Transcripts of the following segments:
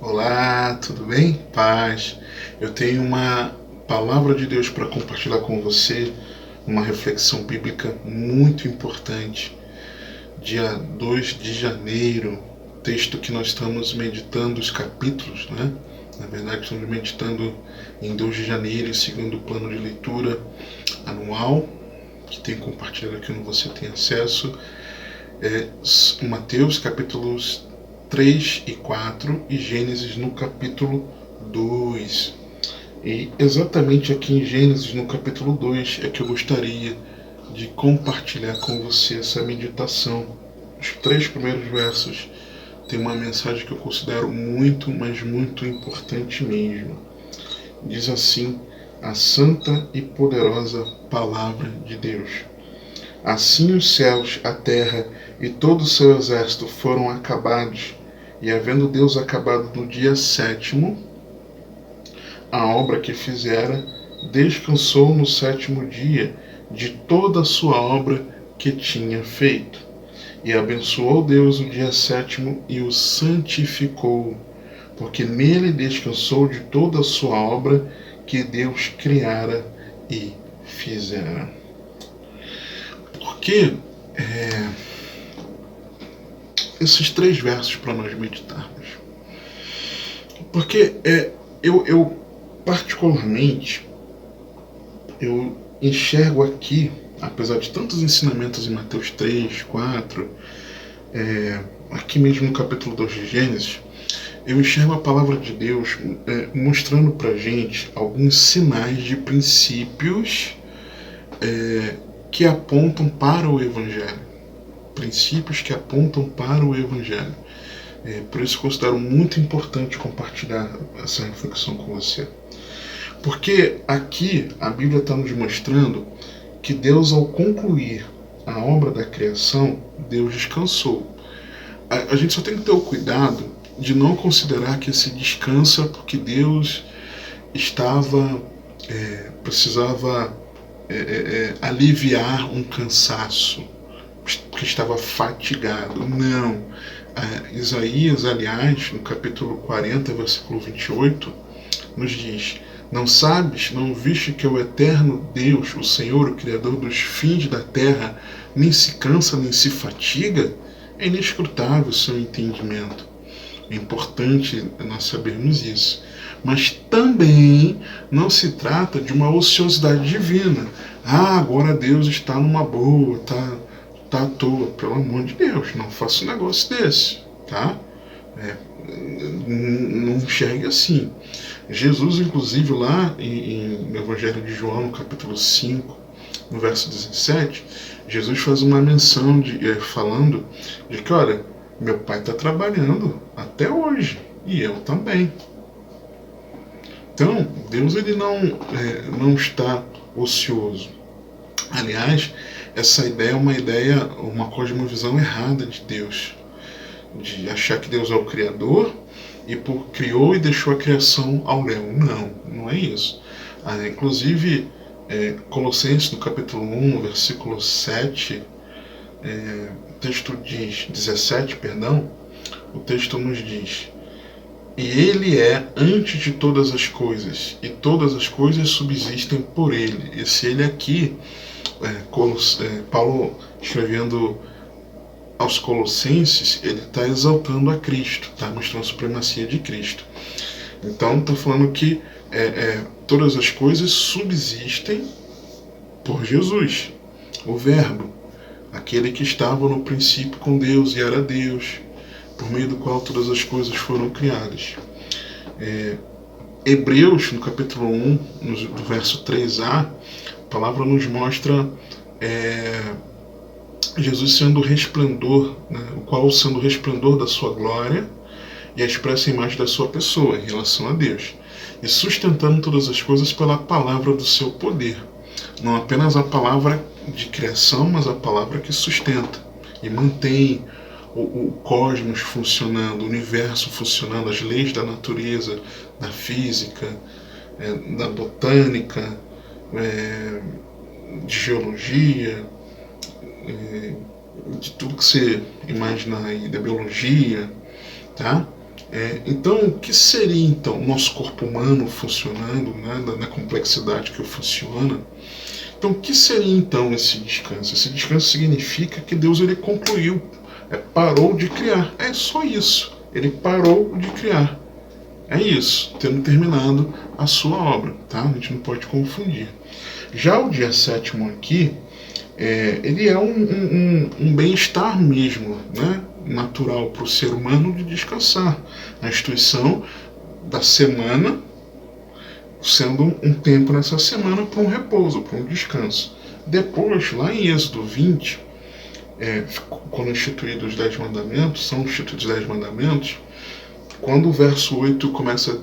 Olá, tudo bem? Paz. Eu tenho uma palavra de Deus para compartilhar com você, uma reflexão bíblica muito importante. Dia 2 de janeiro, texto que nós estamos meditando os capítulos, né? Na verdade, estamos meditando em 2 de janeiro, segundo o plano de leitura anual, que tem compartilhado aqui no Você Tem Acesso. Mateus capítulos 3 e 4 e Gênesis no capítulo 2. E exatamente aqui em Gênesis no capítulo 2 é que eu gostaria de compartilhar com você essa meditação. Os 3 primeiros versos tem uma mensagem que eu considero muito, mas muito importante mesmo. Diz assim: a santa e poderosa palavra de Deus. Assim os céus, a terra e todo o seu exército foram acabados, e havendo Deus acabado no dia 7º a obra que fizera, descansou no 7º dia de toda a sua obra que tinha feito. E abençoou Deus o dia 7º e o santificou, porque nele descansou de toda a sua obra que Deus criara e fizera. Porque esses 3 versos para nós meditarmos? Porque eu particularmente, eu enxergo aqui, apesar de tantos ensinamentos em Mateus 3, 4, aqui mesmo no capítulo 2 de Gênesis, eu enxergo a palavra de Deus mostrando pra gente alguns sinais de princípios que apontam para o Evangelho. Princípios que apontam para o Evangelho. Por isso considero muito importante compartilhar essa reflexão com você. Porque aqui a Bíblia está nos mostrando que Deus, ao concluir a obra da criação, Deus descansou. A gente só tem que ter o cuidado de não considerar que esse descanso é porque Deus precisava aliviar um cansaço, porque estava fatigado. Não. Isaías, aliás, no capítulo 40, versículo 28, nos diz: não sabes, não viste que o eterno Deus, o Senhor, o Criador dos fins da terra, nem se cansa, nem se fatiga? É inescrutável o seu entendimento. É importante nós sabermos isso. Mas também não se trata de uma ociosidade divina. Agora Deus está numa boa, tá à toa. Pelo amor de Deus, não faça um negócio desse, tá? Não enxergue assim. Jesus, inclusive, lá no Evangelho de João, no capítulo 5, no verso 17, Jesus faz uma menção falando de que, olha, meu pai está trabalhando até hoje, e eu também. Então, Deus ele não está ocioso. Aliás, essa ideia é uma cosmovisão errada de Deus. De achar que Deus é o Criador e criou e deixou a criação ao léu. Não é isso. Inclusive, Colossenses, no capítulo 1, no versículo 7, o texto diz, 17, perdão, o texto nos diz: e ele é antes de todas as coisas, e todas as coisas subsistem por ele. Esse ele aqui, Paulo escrevendo aos Colossenses, ele está exaltando a Cristo, está mostrando a supremacia de Cristo. Então está falando que todas as coisas subsistem por Jesus, o Verbo, aquele que estava no princípio com Deus e era Deus, por meio do qual todas as coisas foram criadas. Hebreus, no capítulo 1, no verso 3a, a palavra nos mostra Jesus sendo o resplendor, né, o qual sendo o resplendor da sua glória e a expressa imagem da sua pessoa em relação a Deus, e sustentando todas as coisas pela palavra do seu poder. Não apenas a palavra de criação, mas a palavra que sustenta e mantém o cosmos funcionando, o universo funcionando, as leis da natureza, da física, da botânica, de geologia, de tudo que você imaginar aí, da biologia, tá? Então, o que seria então o nosso corpo humano funcionando, né, na complexidade que funciona? Então, o que seria então esse descanso? Esse descanso significa que Deus ele concluiu, parou de criar. É só isso. Ele parou de criar. É isso, tendo terminado a sua obra, tá? A gente não pode confundir. Já o dia sétimo aqui, ele é um bem-estar mesmo, né? Natural para o ser humano de descansar. A instituição da semana sendo um tempo nessa semana para um repouso, para um descanso. Depois, lá em Êxodo 20, quando instituídos os 10 mandamentos, são instituídos os 10 mandamentos, quando o verso 8 começa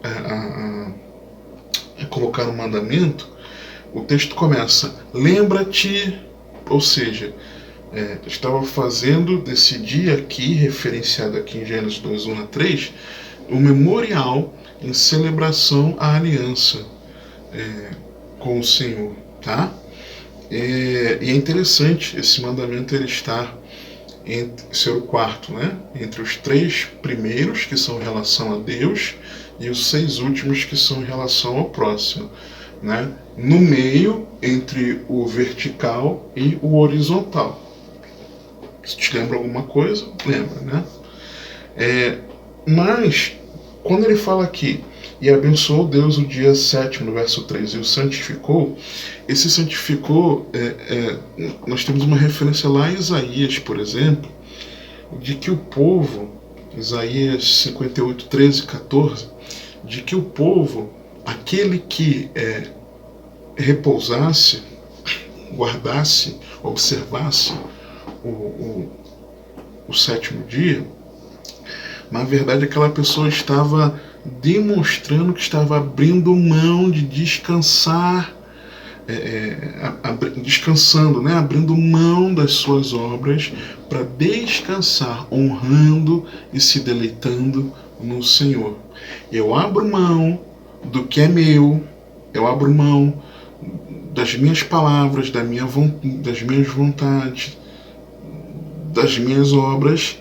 a colocar um mandamento, o texto começa, lembra-te, ou seja, estava fazendo desse dia aqui, referenciado aqui em Gênesis 2, 1 a 3, um memorial em celebração à aliança com o Senhor, tá? E é interessante esse mandamento ele estar ser o quarto, né? Entre os 3 primeiros que são em relação a Deus e os 6 últimos que são em relação ao próximo, né? No meio entre o vertical e o horizontal. Se te lembra alguma coisa, lembra, né? Mas quando ele fala aqui, e abençoou Deus o dia sétimo, no verso 3, e o santificou, esse santificou, nós temos uma referência lá em Isaías, por exemplo, de que o povo, Isaías 58, 13, 14, de que o povo, aquele que repousasse, guardasse, observasse o sétimo dia, na verdade aquela pessoa estava demonstrando que estava abrindo mão de descansar, descansando, né? Abrindo mão das suas obras para descansar, honrando e se deleitando no Senhor. Eu abro mão do que é meu, eu abro mão das minhas palavras, das minhas vontades, das minhas obras,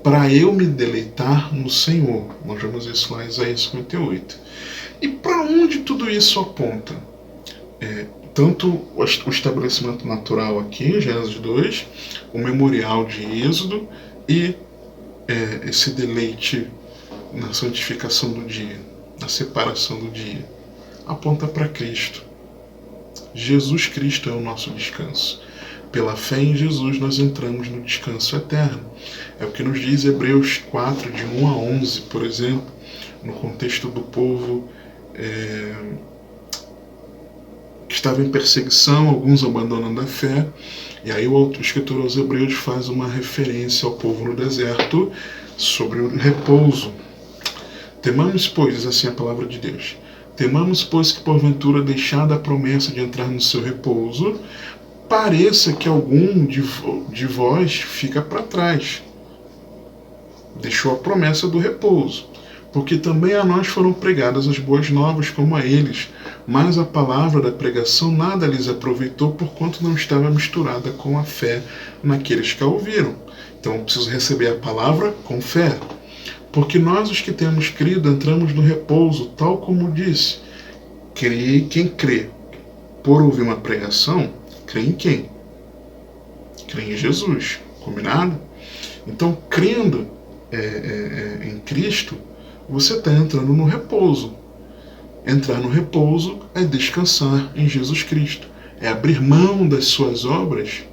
para eu me deleitar no Senhor. Nós vemos isso lá em Isaías 58. E para onde tudo isso aponta? Tanto o estabelecimento natural aqui, Gênesis 2, o memorial de Êxodo e esse deleite na santificação do dia, na separação do dia, aponta para Cristo. Jesus Cristo é o nosso descanso. Pela fé em Jesus nós entramos no descanso eterno. É o que nos diz Hebreus 4, de 1 a 11, por exemplo, no contexto do povo que estava em perseguição, alguns abandonando a fé, e aí o escritor aos Hebreus faz uma referência ao povo no deserto sobre o repouso. Temamos, pois, assim a palavra de Deus, temamos, pois, que porventura, deixada a promessa de entrar no seu repouso, pareça que algum de vós fica para trás. Deixou a promessa do repouso, porque também a nós foram pregadas as boas novas como a eles, mas a palavra da pregação nada lhes aproveitou, porquanto não estava misturada com a fé naqueles que a ouviram. Então eu preciso receber a palavra com fé, porque nós os que temos crido entramos no repouso, tal como disse, quem crê por ouvir uma pregação, crê em quem? Crê em Jesus, combinado? Então, crendo em Cristo, você está entrando no repouso. Entrar no repouso é descansar em Jesus Cristo. É abrir mão das suas obras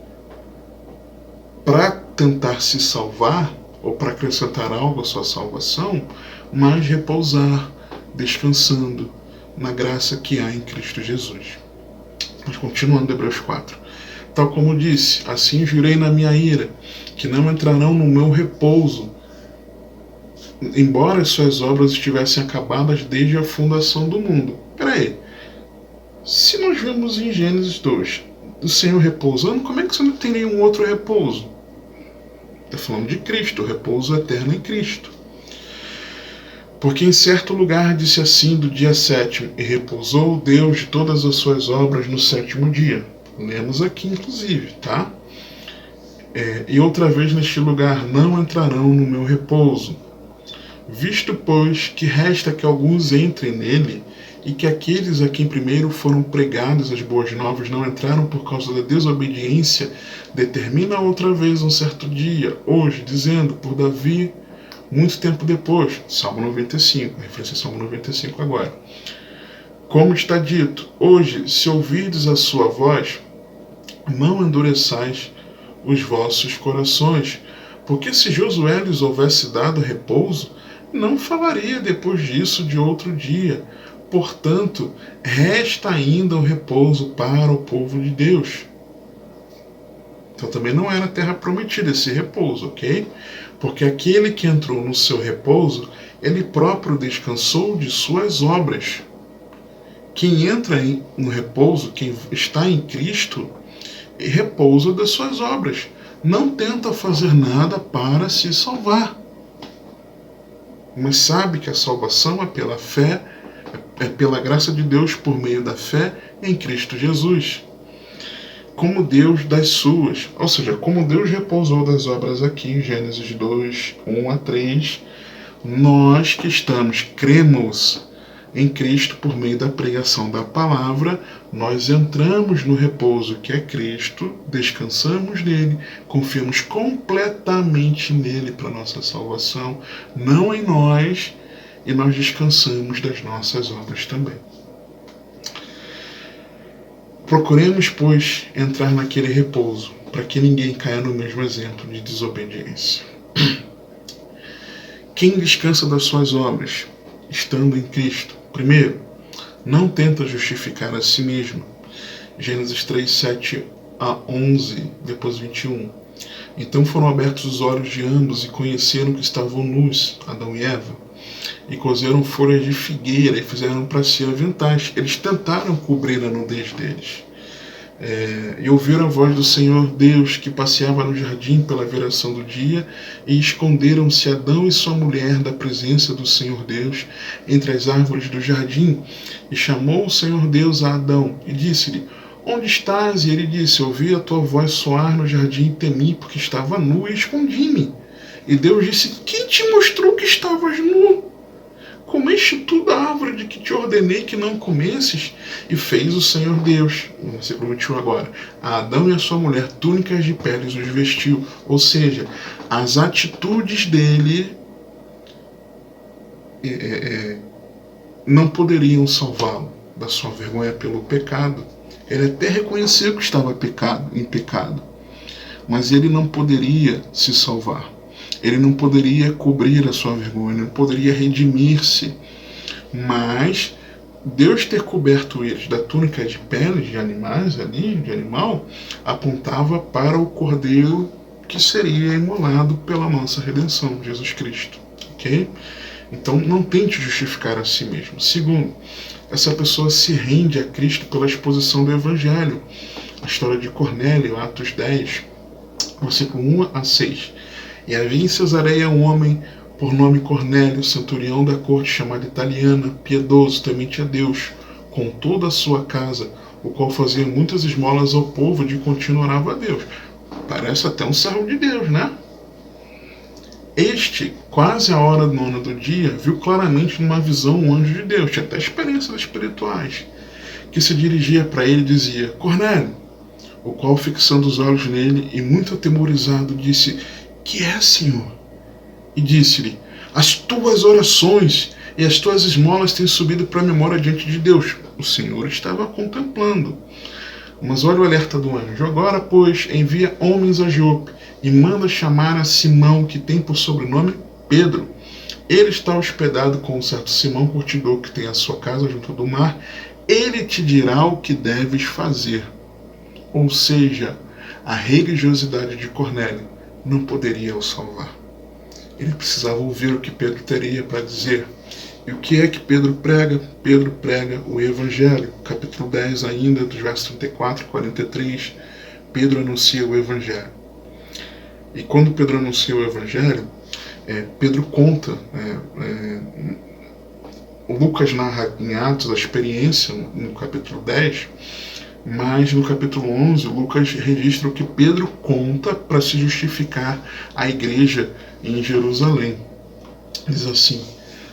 para tentar se salvar ou para acrescentar algo à sua salvação, mas repousar, descansando na graça que há em Cristo Jesus. Mas continuando Hebreus 4. Tal como disse, assim jurei na minha ira, que não entrarão no meu repouso, embora as suas obras estivessem acabadas desde a fundação do mundo. Peraí, se nós vemos em Gênesis 2 o Senhor repousando, como é que você não tem nenhum outro repouso? Está falando de Cristo, o repouso eterno em Cristo. Porque em certo lugar disse assim do dia sétimo, e repousou Deus de todas as suas obras no sétimo dia. Lemos aqui inclusive, tá? E outra vez neste lugar, não entrarão no meu repouso. Visto, pois, que resta que alguns entrem nele, e que aqueles a quem primeiro foram pregadas as boas novas não entraram por causa da desobediência, determina outra vez um certo dia, hoje, dizendo, por Davi, muito tempo depois, Salmo 95, referência a Salmo 95 agora. Como está dito, hoje, se ouvirdes a sua voz, não endureçais os vossos corações, porque se Josué lhes houvesse dado repouso, não falaria depois disso de outro dia. Portanto, resta ainda o repouso para o povo de Deus. Então também não era a terra prometida esse repouso, ok? Porque aquele que entrou no seu repouso, ele próprio descansou de suas obras. Quem entra no repouso, quem está em Cristo, repousa das suas obras. Não tenta fazer nada para se salvar. Mas sabe que a salvação é pela fé, é pela graça de Deus por meio da fé em Cristo Jesus. Como Deus das suas, ou seja, como Deus repousou das obras aqui em Gênesis 2, 1 a 3, nós que cremos em Cristo por meio da pregação da palavra, nós entramos no repouso que é Cristo, descansamos nele, confiamos completamente nele para nossa salvação, não em nós, e nós descansamos das nossas obras também. Procuremos, pois, entrar naquele repouso, para que ninguém caia no mesmo exemplo de desobediência. Quem descansa das suas obras, estando em Cristo, primeiro, não tenta justificar a si mesmo. Gênesis 3, 7 a 11, depois 21. Então foram abertos os olhos de ambos e conheceram que estavam nus, Adão e Eva, e cozeram folhas de figueira e fizeram para si aventais. Eles tentaram cobrir a nudez deles. E ouviram a voz do Senhor Deus que passeava no jardim pela viração do dia, e esconderam-se Adão e sua mulher da presença do Senhor Deus entre as árvores do jardim. E chamou o Senhor Deus a Adão e disse-lhe: Onde estás? E ele disse: Ouvi a tua voz soar no jardim e temi, porque estava nu e escondi-me. E Deus disse: Quem te mostrou que estavas nu? Comeste tu da árvore de que te ordenei que não comesses? E fez o Senhor Deus, no versículo 21 agora, a Adão e a sua mulher túnicas de peles os vestiu. Ou seja, as atitudes dele não poderiam salvá-lo da sua vergonha pelo pecado. Ele até reconheceu que estava em pecado, mas ele não poderia se salvar. Ele não poderia cobrir a sua vergonha, não poderia redimir-se. Mas Deus ter coberto eles da túnica de peles de animais ali, de animal, apontava para o Cordeiro que seria imolado pela nossa redenção, Jesus Cristo. Ok? Então não tente justificar a si mesmo. Segundo, essa pessoa se rende a Cristo pela exposição do Evangelho. A história de Cornélio, Atos 10, versículo 1 a 6. E havia em Cesareia um homem por nome Cornélio, centurião da corte chamada Italiana, piedoso, temente a Deus, com toda a sua casa, o qual fazia muitas esmolas ao povo e de contínuo orava a Deus. Parece até um servo de Deus, né? Este, quase à hora nona do dia, viu claramente numa visão um anjo de Deus, tinha até experiências espirituais, que se dirigia para ele e dizia: Cornélio, o qual, fixando os olhos nele e muito atemorizado, disse: Que é, Senhor? E disse-lhe: As tuas orações e as tuas esmolas têm subido para a memória diante de Deus. O Senhor estava contemplando. Mas olha o alerta do anjo. Agora, pois, envia homens a Jope e manda chamar a Simão, que tem por sobrenome Pedro. Ele está hospedado com um certo Simão curtidor, que tem a sua casa junto do mar. Ele te dirá o que deves fazer. Ou seja, a religiosidade de Cornélio não poderia o salvar. Ele precisava ouvir o que Pedro teria para dizer. E o que é que Pedro prega? Pedro prega o Evangelho. Capítulo 10 ainda, dos versos 34 e 43, Pedro anuncia o Evangelho. E quando Pedro anuncia o Evangelho, Pedro conta, Lucas narra em Atos a experiência no capítulo 10, mas no capítulo 11, Lucas registra o que Pedro conta para se justificar à igreja em Jerusalém. Diz assim,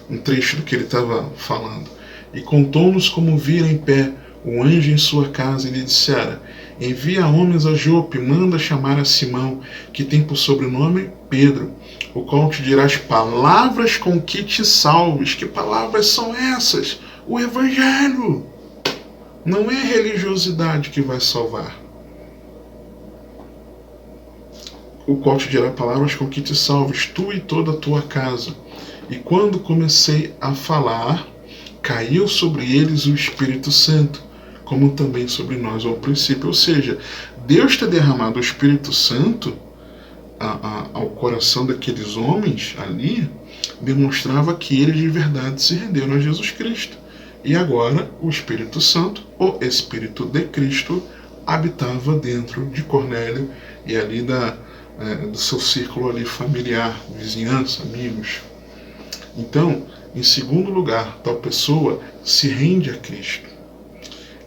um trecho do que ele estava falando. E contou-nos como vira em pé o anjo em sua casa e lhe dissera: envia homens a Jope, manda chamar a Simão, que tem por sobrenome Pedro, o qual te dirá as palavras com que te salves. Que palavras são essas? O Evangelho. Não é a religiosidade que vai salvar. O qual te dirá palavras com que te salves, tu e toda a tua casa. E quando comecei a falar, caiu sobre eles o Espírito Santo, como também sobre nós ao princípio. Ou seja, Deus ter derramado o Espírito Santo ao coração daqueles homens ali, demonstrava que eles de verdade se renderam a Jesus Cristo. E agora o Espírito Santo, o Espírito de Cristo, habitava dentro de Cornélio e ali do seu círculo ali familiar, vizinhança, amigos. Então, em segundo lugar, tal pessoa se rende a Cristo.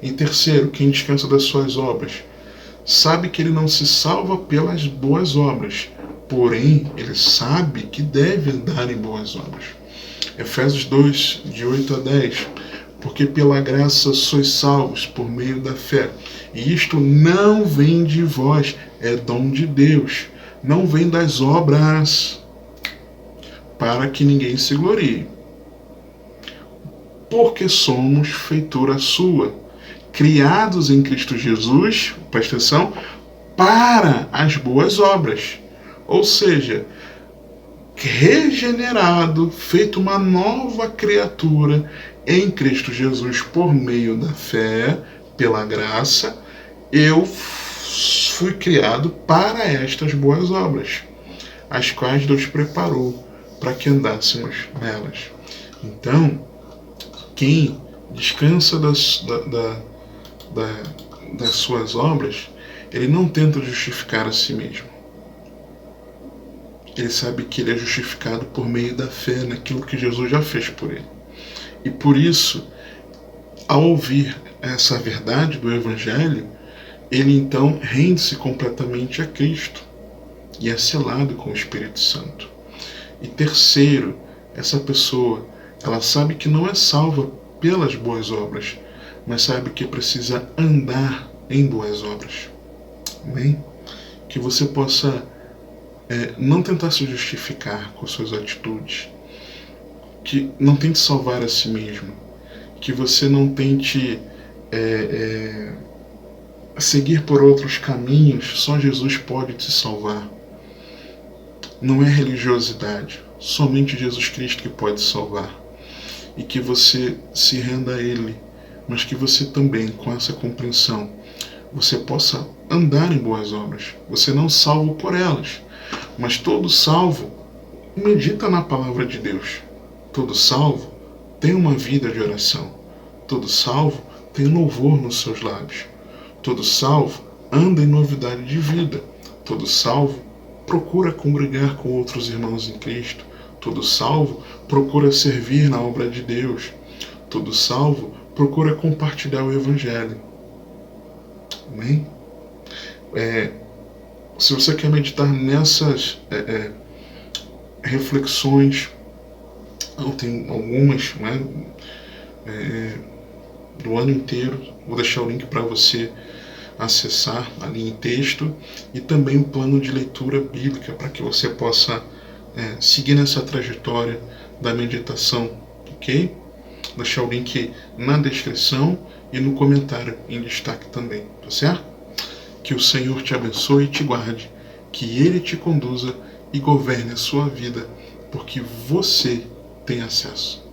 Em terceiro, quem descansa das suas obras sabe que ele não se salva pelas boas obras, porém ele sabe que deve andar em boas obras. Efésios 2, de 8 a 10. Porque pela graça sois salvos por meio da fé. E isto não vem de vós, é dom de Deus. Não vem das obras, para que ninguém se glorie. Porque somos feitura sua, criados em Cristo Jesus, presta atenção, para as boas obras. Ou seja, regenerado, feito uma nova criatura em Cristo Jesus por meio da fé, pela graça, eu fui criado para estas boas obras, as quais Deus preparou para que andássemos nelas. Então, quem descansa das suas obras, ele não tenta justificar a si mesmo. Ele sabe que ele é justificado por meio da fé naquilo que Jesus já fez por ele. E por isso, ao ouvir essa verdade do Evangelho, ele então rende-se completamente a Cristo e é selado com o Espírito Santo. E terceiro, essa pessoa, ela sabe que não é salva pelas boas obras, mas sabe que precisa andar em boas obras. Amém? Que você possa não tentar se justificar com suas atitudes, que não tente salvar a si mesmo, que você não tente seguir por outros caminhos. Só Jesus pode te salvar. Não é religiosidade, somente Jesus Cristo que pode salvar. E que você se renda a Ele, mas que você também, com essa compreensão, você possa andar em boas obras. Você não salvo por elas, mas todo salvo medita na palavra de Deus. Todo salvo tem uma vida de oração. Todo salvo tem louvor nos seus lábios. Todo salvo anda em novidade de vida. Todo salvo procura congregar com outros irmãos em Cristo. Todo salvo procura servir na obra de Deus. Todo salvo procura compartilhar o Evangelho. Amém? Se você quer meditar nessas reflexões, tem algumas, né, do ano inteiro, vou deixar o link para você acessar ali em texto, e também o plano de leitura bíblica para que você possa seguir nessa trajetória da meditação, ok? Vou deixar o link na descrição e no comentário em destaque também, tá certo? Que o Senhor te abençoe e te guarde, que Ele te conduza e governe a sua vida, porque você tem acesso.